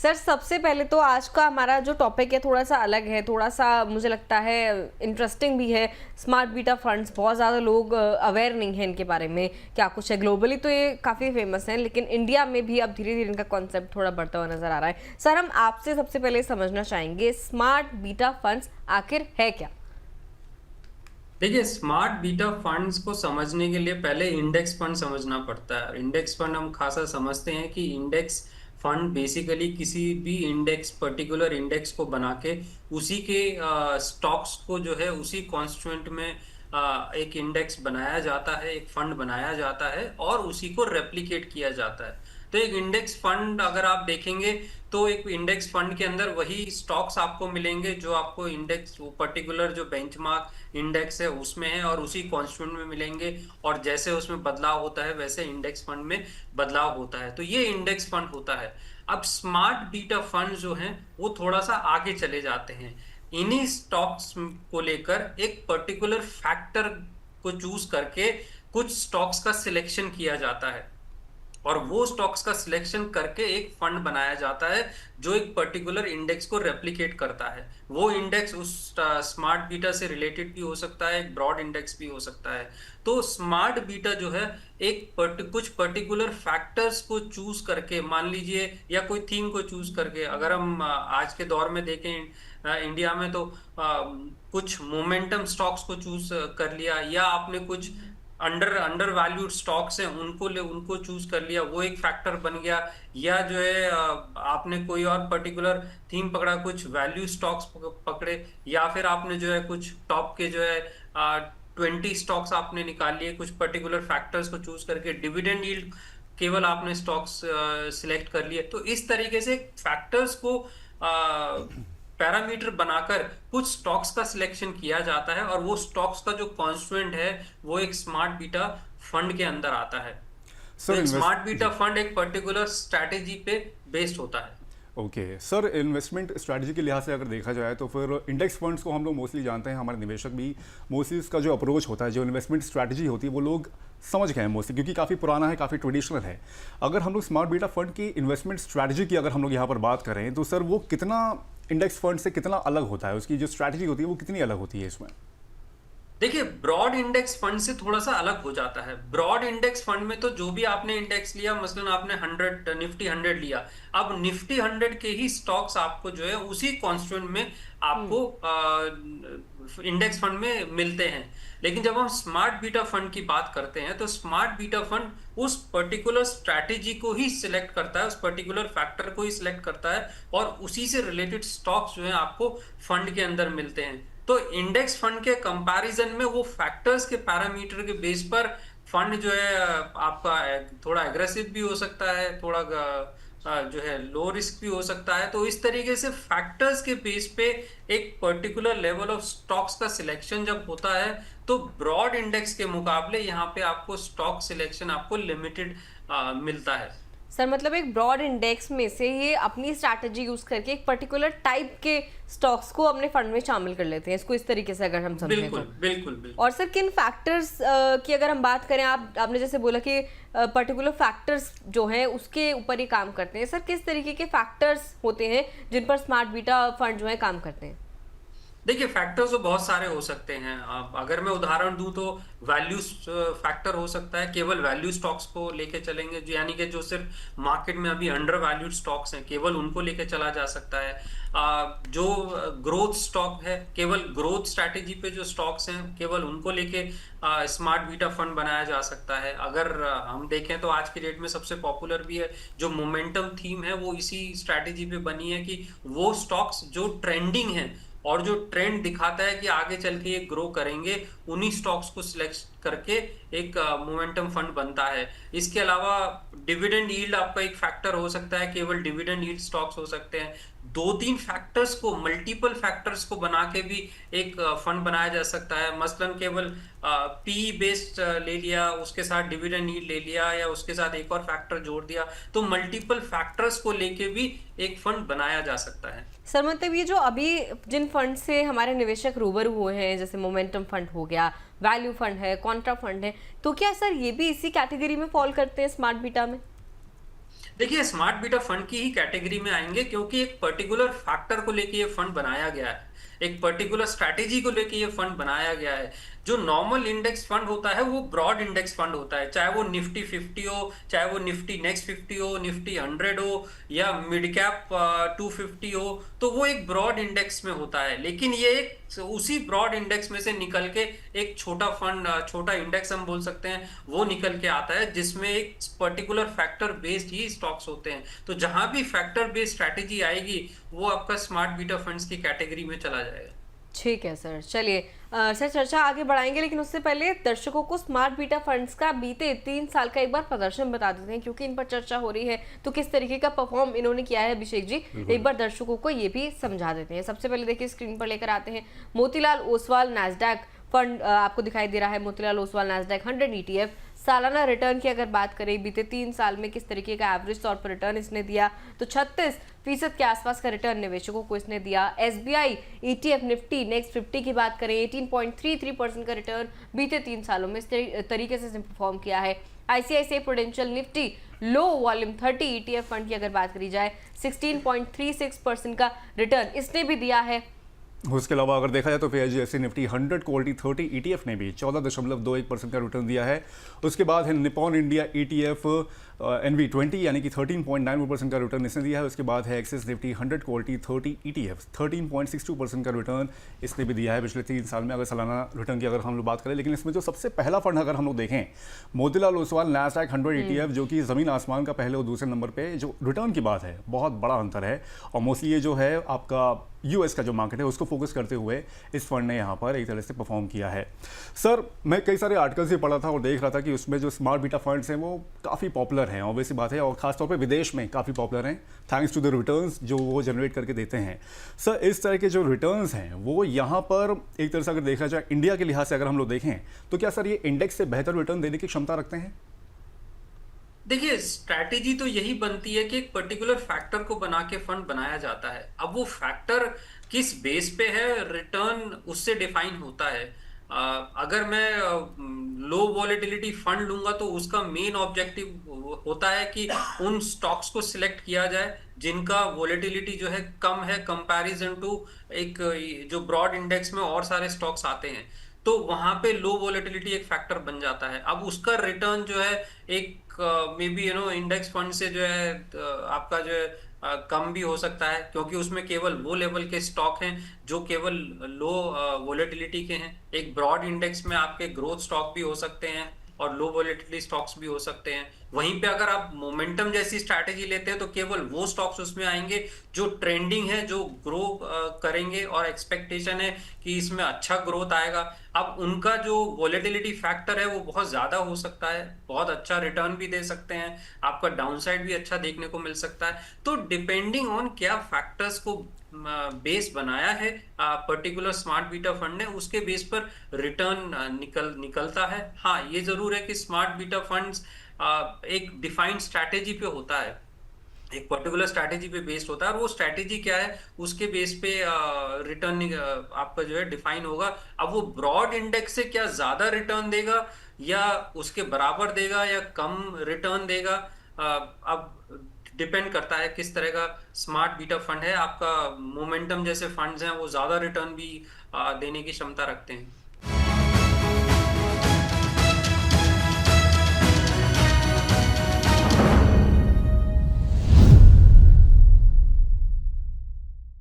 Sir सबसे पहले तो आज का हमारा जो टॉपिक है थोड़ा सा अलग है, थोड़ा सा मुझे लगता है इंटरेस्टिंग भी है। स्मार्ट बीटा फंड्स, बहुत ज़्यादा लोग अवेयर नहीं हैं इनके बारे में क्या कुछ है। ग्लोबली तो ये काफ़ी फेमस हैं, लेकिन इंडिया में भी अब धीरे धीरे इनका कॉन्सेप्ट थोड़ा बढ़ता हुआ नजर आ रहा है। सर हम आपसे सबसे पहले समझना चाहेंगे स्मार्ट बीटा फंड्स आखिर है क्या? देखिए, स्मार्ट बीटा फंड्स को समझने के लिए पहले इंडेक्स फंड समझना पड़ता है। इंडेक्स फंड हम खासा समझते हैं कि इंडेक्स फंड बेसिकली किसी भी इंडेक्स, पर्टिकुलर इंडेक्स को बना के उसी के स्टॉक्स को जो है उसी कॉन्स्टिट्यूएंट में एक इंडेक्स बनाया जाता है, एक फंड बनाया जाता है और उसी को रेप्लिकेट किया जाता है। तो एक इंडेक्स फंड अगर आप देखेंगे तो एक इंडेक्स फंड के अंदर वही स्टॉक्स आपको मिलेंगे जो आपको इंडेक्स, वो पर्टिकुलर जो बेंचमार्क इंडेक्स है उसमें है और उसी कॉन्स्टिट्यूएंट में मिलेंगे। और जैसे उसमें बदलाव होता है वैसे इंडेक्स फंड में बदलाव होता है। तो ये इंडेक्स फंड होता है। अब स्मार्ट बीटा फंड जो हैं वो थोड़ा सा आगे चले जाते हैं। इन्हीं स्टॉक्स को लेकर एक पर्टिकुलर फैक्टर को चूज करके कुछ स्टॉक्स का सिलेक्शन किया जाता है और वो स्टॉक्स का सिलेक्शन करके एक फंड बनाया जाता है जो एक पर्टिकुलर इंडेक्स को रेप्लिकेट करता है। वो इंडेक्स उस स्मार्ट बीटा से रिलेटेड भी हो सकता है, एक ब्रॉड इंडेक्स भी हो सकता है। तो स्मार्ट बीटा जो है एक कुछ पर्टिकुलर फैक्टर्स को चूज करके, मान लीजिए, या कोई थीम को चूज करके, अगर हम आज के दौर में देखें इंडिया में तो कुछ मोमेंटम स्टॉक्स को चूज कर लिया, या आपने कुछ अंडर वैल्यूड स्टॉक्स हैं उनको चूज कर लिया, वो एक फैक्टर बन गया। या जो है आपने कोई और पर्टिकुलर थीम पकड़ा, कुछ वैल्यू स्टॉक्स पकड़े, या फिर आपने जो है कुछ टॉप के जो है 20 स्टॉक्स आपने निकाल लिए कुछ पर्टिकुलर फैक्टर्स को चूज करके। डिविडेंड यील्ड केवल आपने स्टॉक्स सिलेक्ट कर लिए। तो इस तरीके से फैक्टर्स को पैरामीटर बनाकर कुछ स्टॉक्स का सिलेक्शन किया जाता है और वो स्टॉक्स का जो कॉन्स्टिट्यूएंट है वो एक स्मार्ट बीटा फंड के अंदर आता है। तो सर एक स्मार्ट जी। बीटा फंड एक पर्टिकुलर स्ट्रैटेजी पे बेस्ड होता है। ओके सर, इन्वेस्टमेंट स्ट्रैटेजी के लिहाज से अगर देखा जाए तो फिर इंडेक्स फंड्स को हम लोग मोस्टली जानते हैं, हमारे निवेशक भी मोस्टली इसका जो अप्रोच होता है, जो इन्वेस्टमेंट स्ट्रैटेजी होती है वो लोग समझ गए हैं मोस्टली, क्योंकि काफ़ी पुराना है, काफ़ी ट्रेडिशनल है। अगर हम लोग स्मार्ट बीटा फंड की इन्वेस्टमेंट स्ट्रैटेजी की अगर हम लोग यहाँ पर बात करें तो सर वो कितना इंडेक्स फंड से कितना अलग होता है, उसकी जो स्ट्रैटेजी होती है वो कितनी अलग होती है इसमें? देखिए, ब्रॉड इंडेक्स फंड से थोड़ा सा अलग हो जाता है। ब्रॉड इंडेक्स फंड में तो जो भी आपने इंडेक्स लिया, मसलन आपने 100 निफ्टी 100 लिया, अब निफ्टी 100 के ही स्टॉक्स आपको जो है उसी कॉन्स्टिट्यूएंट में आपको इंडेक्स फंड में मिलते हैं। लेकिन जब हम स्मार्ट बीटा फंड की बात करते हैं तो स्मार्ट बीटा फंड उस पर्टिकुलर स्ट्रैटेजी को ही सिलेक्ट करता है, उस पर्टिकुलर फैक्टर को ही सिलेक्ट करता है और उसी से रिलेटेड स्टॉक्स जो है आपको फंड के अंदर मिलते हैं। तो इंडेक्स फंड के कंपैरिजन में वो फैक्टर्स के पैरामीटर के बेस पर फंड जो है आपका थोड़ा एग्रेसिव भी हो सकता है, थोड़ा जो है लो रिस्क भी हो सकता है। तो इस तरीके से फैक्टर्स के बेस पे एक पर्टिकुलर लेवल ऑफ स्टॉक्स का सिलेक्शन जब होता है तो ब्रॉड इंडेक्स के मुकाबले यहाँ पे आपको स्टॉक सिलेक्शन आपको लिमिटेड मिलता है। सर मतलब एक ब्रॉड इंडेक्स में से ये अपनी स्ट्रैटेजी यूज करके एक पर्टिकुलर टाइप के स्टॉक्स को अपने फंड में शामिल कर लेते हैं, इसको इस तरीके से अगर हम समझें बिल्कुल तो। बिल्कुल बिल्कुल। और सर किन फैक्टर्स की अगर हम बात करें, आपने जैसे बोला कि पर्टिकुलर फैक्टर्स जो हैं उसके ऊपर ही काम करते हैं, सर किस तरीके के फैक्टर्स होते हैं जिन पर स्मार्ट बीटा फंड जो है काम करते हैं? देखिए, फैक्टर्स तो बहुत सारे हो सकते हैं। अगर मैं उदाहरण दूं तो वैल्यू फैक्टर हो सकता है, केवल वैल्यू स्टॉक्स को लेके चलेंगे, जो यानी कि जो सिर्फ मार्केट में अभी अंडर वैल्यूड स्टॉक्स हैं केवल उनको लेके चला जा सकता है। जो ग्रोथ स्टॉक है, केवल ग्रोथ स्ट्रैटेजी पे जो स्टॉक्स हैं केवल उनको लेके स्मार्ट बीटा फंड बनाया जा सकता है। अगर हम देखें तो आज की डेट में सबसे पॉपुलर भी है जो मोमेंटम थीम है, वो इसी स्ट्रैटेजी पे बनी है कि वो स्टॉक्स जो ट्रेंडिंग हैं और जो ट्रेंड दिखाता है कि आगे चल के ये ग्रो करेंगे, उन्हीं स्टॉक्स को सिलेक्ट करके एक मोमेंटम फंड बनता है। इसके अलावा डिविडेंड यील्ड आपका एक फैक्टर हो सकता है, केवल डिविडेंड यील्ड स्टॉक्स हो सकते हैं। 2-3 फैक्टर्स को, मल्टीपल फैक्टर्स को बना के भी एक फंड बनाया जा सकता है। मसलन केवल पी बेस्ड ले लिया, उसके साथ डिविडेंड यील्ड ले लिया, या उसके साथ एक और फैक्टर जोड़ दिया, तो मल्टीपल फैक्टर्स को लेके भी एक फंड बनाया जा सकता है। सर मतलब ये जो अभी जिन फंड से हमारे निवेशक रूबरू हुए हैं, जैसे मोमेंटम फंड हो गया, वैल्यू फंड है, कॉन्ट्रा फंड है, तो क्या सर ये भी इसी कैटेगरी में फॉल करते हैं स्मार्ट बीटा में? देखिए, स्मार्ट बीटा फंड की ही कैटेगरी में आएंगे, क्योंकि एक पर्टिकुलर फैक्टर को लेके ये फंड बनाया गया है, एक पर्टिकुलर स्ट्रैटेजी को लेके ये फंड बनाया गया है। जो नॉर्मल इंडेक्स फंड होता है वो ब्रॉड इंडेक्स फंड होता है, चाहे वो निफ्टी 50 हो, चाहे वो निफ्टी नेक्स्ट 50 हो, निफ्टी 100 हो, या मिड कैप 250 हो, तो वो एक ब्रॉड इंडेक्स में होता है। लेकिन ये एक उसी ब्रॉड इंडेक्स में से निकल के एक छोटा फंड, छोटा इंडेक्स हम बोल सकते हैं, वो निकल के आता है, जिसमें एक पर्टिकुलर फैक्टर बेस्ड ही स्टॉक्स होते हैं। तो जहां भी फैक्टर बेस्ड स्ट्रैटेजी आएगी, वो आपका स्मार्ट बीटा फंड्स की कैटेगरी में चला जाएगा। ठीक है सर, चलिए सर चर्चा आगे बढ़ाएंगे, लेकिन उससे पहले दर्शकों को स्मार्ट बीटा फंड्स का बीते 3 साल का एक बार प्रदर्शन बता देते हैं, क्योंकि इन पर चर्चा हो रही है तो किस तरीके का परफॉर्म इन्होंने किया है। अभिषेक जी एक बार दर्शकों को ये भी समझा देते हैं। सबसे पहले देखिए स्क्रीन पर लेकर आते हैं मोतीलाल ओसवाल नैस्डैक फंड आपको दिखाई दे रहा है। मोतीलाल ओसवाल नैस्डैक 100 ETF सालाना रिटर्न की अगर बात करें बीते 3 साल में किस तरीके का एवरेज तौर पर रिटर्न इसने दिया, तो 36% के आसपास का रिटर्न निवेशकों को इसने दिया। SBI ETF निफ्टी नेक्स्ट 50 की बात करें 18.33% का रिटर्न बीते 3 सालों में इस तरीके से इसने परफॉर्म किया है। ICICI prudential Nifty low volume 30 ETF fund की अगर बात करी जाए 16.36% का रिटर्न इसने भी दिया है। उसके अलावा अगर देखा जाए तो PIGSC निफ्टी 100 क्वालिटी 30 ETF ने भी 14.21% का रिटर्न दिया है। उसके बाद है निपॉन इंडिया ETF NV20 यानी कि 13.91% का रिटर्न इसने दिया है। उसके बाद है एक्सिस निफ्टी 100 क्वालिटी 30 ETF 13.62% का रिटर्न इसने भी दिया है पिछले 3 साल में, अगर सालाना रिटर्न की अगर हम लोग बात करें। लेकिन इसमें जो सबसे पहला फंड अगर हम लोग देखें मोतीलाल ओसवाल नैस्डैक 100 ETF, जो कि ज़मीन आसमान का पहले और दूसरे नंबर पे जो रिटर्न की बात है, बहुत बड़ा अंतर है। और मोस्टली ये जो है आपका US का जो मार्केट है उसको फोकस करते हुए इस फंड ने यहाँ पर एक तरह से परफॉर्म किया है। सर मैं कई सारे आर्टिकल्स भी पढ़ा था और देख रहा था कि उसमें जो स्मार्ट बीटा फंड्स हैं वो काफ़ी पॉपुलर हैं, ऑब्वियस बात है, और खासतौर पे विदेश में काफ़ी पॉपुलर हैं थैंक्स टू द रिटर्न्स जो वो जनरेट करके देते हैं। सर इस तरह के जो रिटर्न्स हैं वो यहाँ पर एक तरह से अगर देखा जाए इंडिया के लिहाज से अगर हम लोग देखें तो क्या सर ये इंडेक्स से बेहतर रिटर्न देने की क्षमता रखते हैं? देखिए, स्ट्रैटेजी तो यही बनती है कि एक पर्टिकुलर फैक्टर को बना के फंड बनाया जाता है। अब वो फैक्टर किस बेस पे है, रिटर्न उससे डिफाइन होता है। अगर मैं लो वॉलेटिलिटी फंड लूंगा तो उसका मेन ऑब्जेक्टिव होता है कि उन स्टॉक्स को सिलेक्ट किया जाए जिनका वॉलेटिलिटी जो है कम है कंपैरिजन टू एक जो ब्रॉड इंडेक्स में और सारे स्टॉक्स आते हैं। तो वहां पे लो वॉलेटिलिटी एक फैक्टर बन जाता है। अब उसका रिटर्न जो है एक मे बी इंडेक्स फंड से जो है आपका जो है कम भी हो सकता है, क्योंकि उसमें केवल वो लेवल के स्टॉक हैं जो केवल लो वोलेटिलिटी के हैं। एक ब्रॉड इंडेक्स में आपके ग्रोथ स्टॉक भी हो सकते हैं और लो वोलेटिलिटी स्टॉक्स भी हो सकते हैं। वहीं पे अगर आप मोमेंटम जैसी स्ट्रैटेजी लेते हैं तो केवल वो स्टॉक्स उसमें आएंगे जो ट्रेंडिंग है, जो ग्रो करेंगे और एक्सपेक्टेशन है कि इसमें अच्छा ग्रोथ आएगा। अब उनका जो वोलेटिलिटी फैक्टर है वो बहुत ज्यादा हो सकता है, बहुत अच्छा रिटर्न भी दे सकते हैं, आपका डाउनसाइड भी अच्छा देखने को मिल सकता है। तो डिपेंडिंग ऑन क्या फैक्टर्स को बेस बनाया है पर्टिकुलर स्मार्ट बीटा फंड ने, उसके बेस पर रिटर्न निकलता है। हाँ, ये जरूर है कि स्मार्ट बीटा फंड्स एक डिफाइंड स्ट्रैटेजी पे होता है, एक पर्टिकुलर स्ट्रैटेजी पे बेस्ड होता है, और वो स्ट्रैटेजी क्या है उसके बेस पे रिटर्न आपका जो है डिफाइन होगा। अब वो ब्रॉड इंडेक्स से क्या ज्यादा रिटर्न देगा या उसके बराबर देगा या कम रिटर्न देगा, अब डिपेंड करता है किस तरह का स्मार्ट बीटा फंड है। आपका मोमेंटम जैसे फंड्स हैं वो ज्यादा रिटर्न भी देने की क्षमता रखते हैं।